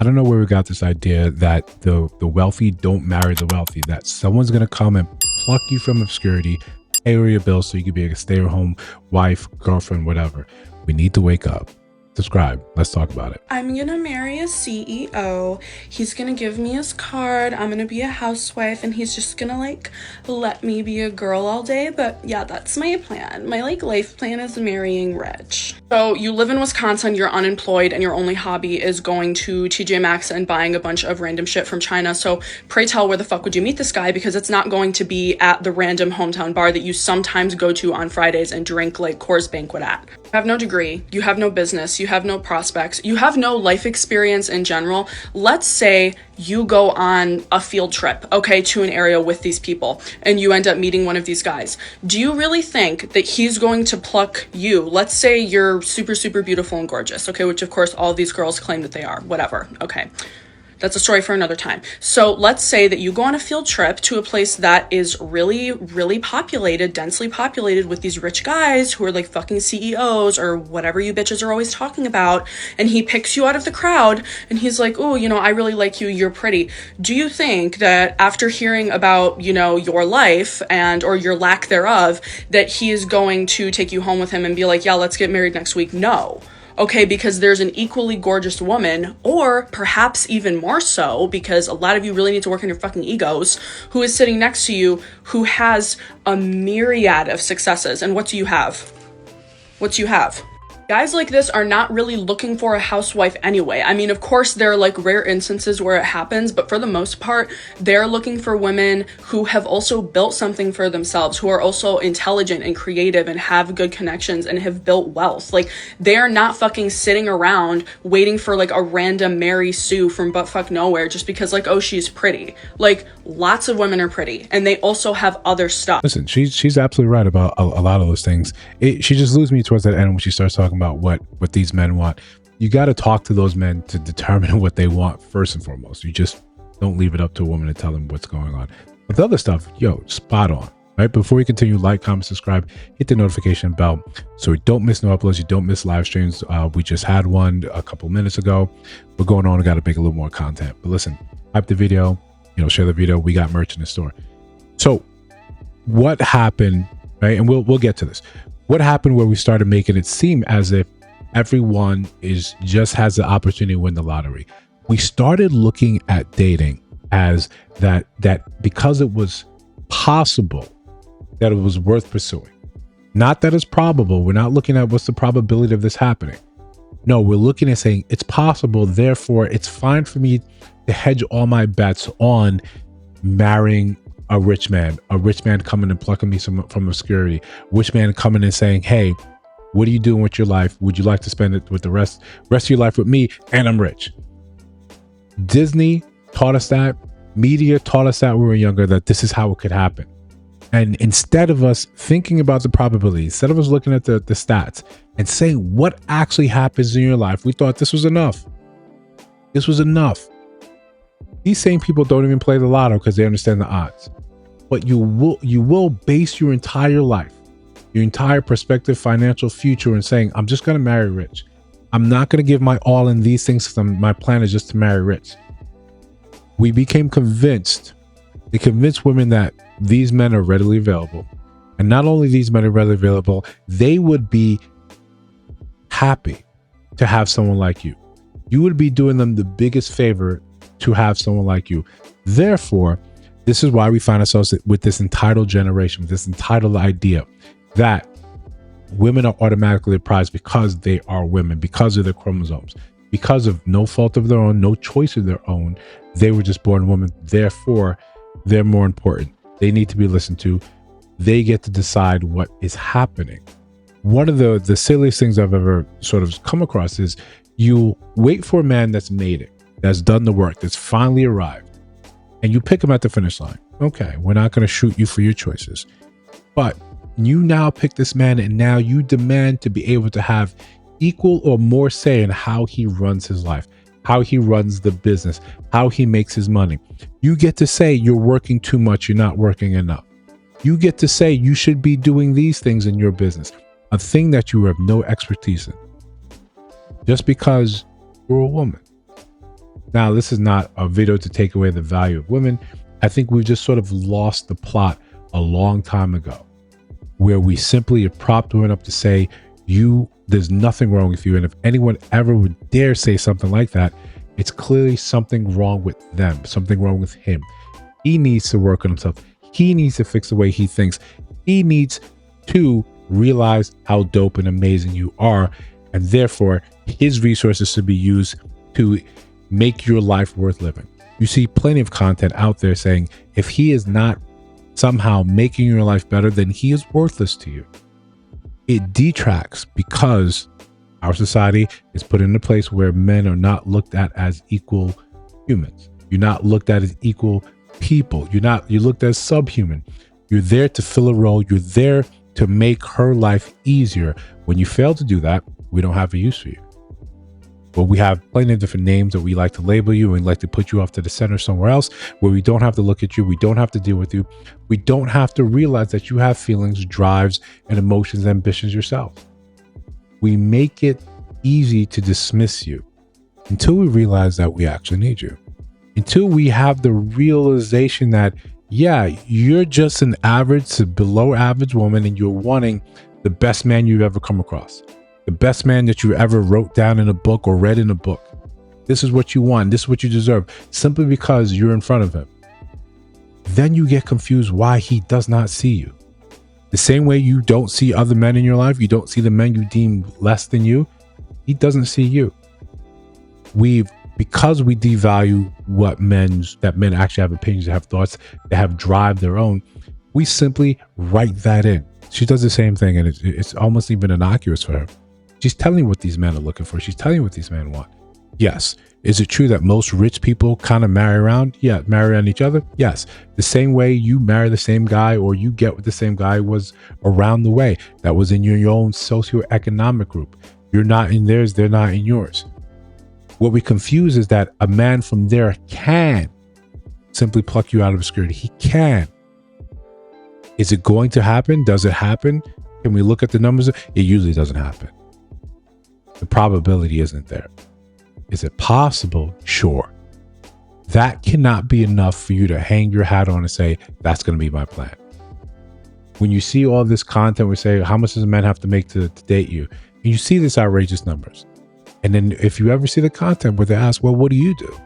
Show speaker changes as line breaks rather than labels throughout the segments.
I don't know where we got this idea that the wealthy don't marry the wealthy, that someone's going to come and pluck you from obscurity, pay your bills so you can be a stay-at-home wife, girlfriend, whatever. We need to wake up. Subscribe. Let's talk about it.
I'm gonna marry a CEO. He's gonna give me his card. I'm gonna be a housewife, and he's just gonna like let me be a girl all day. But yeah, that's my plan. My life plan is marrying rich. So you live in Wisconsin, you're unemployed, and your only hobby is going to TJ Maxx and buying a bunch of random shit from China. So pray tell, where the fuck would you meet this guy? Because it's not going to be at the random hometown bar that you sometimes go to on Fridays and drink like Coors Banquet at. You have no degree, you have no business, you have no prospects, you have no life experience in general. Let's say you go on a field trip, okay, to an area with these people, and you end up meeting one of these guys. Do you really think that he's going to pluck you? Let's say you're super, super beautiful and gorgeous, okay, which of course all these girls claim that they are, whatever, okay. That's a story for another time. So let's say that you go on a field trip to a place that is really, really populated, densely populated with these rich guys who are like fucking CEOs or whatever you bitches are always talking about. And he picks you out of the crowd and he's like, oh, you know, I really like you. You're pretty. Do you think that after hearing about, you know, your life and or your lack thereof, that he is going to take you home with him and be like, yeah, let's get married next week? No. Okay, because there's an equally gorgeous woman, or perhaps even more so, because a lot of you really need to work on your fucking egos, who is sitting next to you, who has a myriad of successes. And what do you have? What do you have? Guys like this are not really looking for a housewife anyway. I mean, of course, there are like rare instances where it happens, but for the most part, they're looking for women who have also built something for themselves, who are also intelligent and creative and have good connections and have built wealth. Like, they're not fucking sitting around waiting for like a random Mary Sue from buttfuck nowhere just because like, oh, she's pretty. Like, lots of women are pretty and they also have other stuff.
Listen, she's absolutely right about a lot of those things. She just loses me towards that end when she starts talking about what these men want. You got to talk to those men to determine what they want first and foremost. You just don't leave it up to a woman to tell them what's going on. But the other stuff, yo, spot on. Right? Before we continue, like, comment, subscribe, hit the notification bell so we don't miss no uploads. You don't miss live streams. We just had one a couple minutes ago. We're going on. We got to make a little more content. But listen, hype the video, you know, share the video. We got merch in the store. So what happened, right? And we'll get to this. What happened where we started making it seem as if everyone just has the opportunity to win the lottery? We started looking at dating as that because it was possible, that it was worth pursuing. Not that it's probable. We're not looking at what's the probability of this happening. No, we're looking at saying it's possible, therefore it's fine for me to hedge all my bets on marrying a rich man coming and plucking me from obscurity, rich man coming and saying, hey, what are you doing with your life? Would you like to spend it with the rest of your life with me? And I'm rich. Disney taught us that. Media taught us that when we were younger, that this is how it could happen. And instead of us thinking about the probability, instead of us looking at the stats and saying what actually happens in your life, we thought this was enough. This was enough. These same people don't even play the lotto because they understand the odds. But you will base your entire life, your entire prospective financial future in saying, I'm just going to marry rich. I'm not going to give my all in these things because my plan is just to marry rich. We became convinced. They convinced women that these men are readily available. And not only these men are readily available, they would be happy to have someone like you. You would be doing them the biggest favor to have someone like you. Therefore, this is why we find ourselves with this entitled generation, with this entitled idea that women are automatically a prize because they are women, because of their chromosomes, because of no fault of their own, no choice of their own. They were just born women. Therefore, they're more important. They need to be listened to. They get to decide what is happening. One of the silliest things I've ever sort of come across is you wait for a man that's made it, that's done the work, that's finally arrived, and you pick him at the finish line. Okay, we're not going to shoot you for your choices. But you now pick this man, and now you demand to be able to have equal or more say in how he runs his life, how he runs the business, how he makes his money. You get to say you're working too much, you're not working enough. You get to say you should be doing these things in your business, a thing that you have no expertise in, just because you're a woman. Now, this is not a video to take away the value of women. I think we've just sort of lost the plot a long time ago, where we simply have propped women up to say, there's nothing wrong with you. And if anyone ever would dare say something like that, it's clearly something wrong with them, something wrong with him. He needs to work on himself. He needs to fix the way he thinks. He needs to realize how dope and amazing you are. And therefore, his resources should be used to make your life worth living. You see plenty of content out there saying, if he is not somehow making your life better, then he is worthless to you. It detracts because our society is put in a place where men are not looked at as equal humans. You're not looked at as equal people. You're looked at as subhuman. You're there to fill a role. You're there to make her life easier. When you fail to do that, we don't have a use for you. But we have plenty of different names that we like to label you and like to put you off to the center somewhere else where we don't have to look at you. We don't have to deal with you. We don't have to realize that you have feelings, drives, and emotions, ambitions yourself. We make it easy to dismiss you until we realize that we actually need you. Until we have the realization that, yeah, you're just an average to below average woman and you're wanting the best man you've ever come across. The best man that you ever wrote down in a book or read in a book. This is what you want. This is what you deserve, simply because you're in front of him. Then you get confused why he does not see you. The same way you don't see other men in your life, you don't see the men you deem less than you, he doesn't see you. Because we devalue that men actually have opinions, they have thoughts, they have drive their own, we simply write that in. She does the same thing, and it's almost even innocuous for her. She's telling you what these men are looking for. She's telling you what these men want. Yes. Is it true that most rich people kind of marry around? Yeah. Marry around each other? Yes. The same way you marry the same guy or you get with the same guy was around the way. That was in your own socioeconomic group. You're not in theirs. They're not in yours. What we confuse is that a man from there can simply pluck you out of obscurity. He can. Is it going to happen? Does it happen? Can we look at the numbers? It usually doesn't happen. The probability isn't there. Is it possible? Sure. That cannot be enough for you to hang your hat on and say, that's going to be my plan. When you see all this content, we say, how much does a man have to make to date you? And you see this outrageous numbers. And then if you ever see the content where they ask, well, what do you do?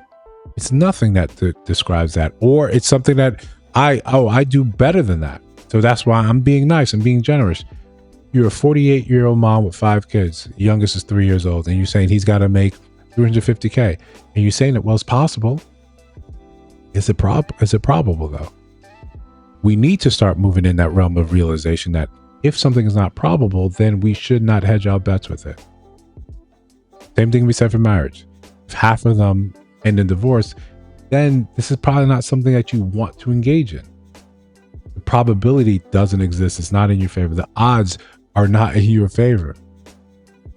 It's nothing that describes that. Or it's something that I do better than that. So that's why I'm being nice and being generous. You're a 48-year-old mom with 5 kids. The youngest is 3 years old. And you're saying he's got to make $350K. And you're saying that, well, it's possible. Is it probable, though? We need to start moving in that realm of realization that if something is not probable, then we should not hedge our bets with it. Same thing we said for marriage. If half of them end in divorce, then this is probably not something that you want to engage in. The probability doesn't exist. It's not in your favor. The odds are not in your favor.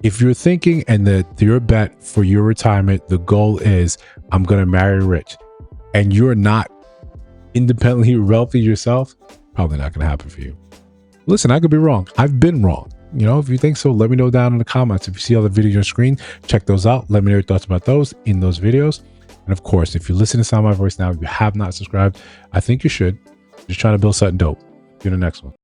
If you're thinking and that your bet for your retirement, the goal is, I'm going to marry rich, and you're not independently wealthy yourself, probably not going to happen for you. Listen, I could be wrong. I've been wrong. You know, if you think so, let me know down in the comments. If you see all the videos on your screen, check those out. Let me know your thoughts about those in those videos. And of course, if you listen to sound of my voice now, if you have not subscribed, I think you should. Just trying to build something dope. See you in the next one.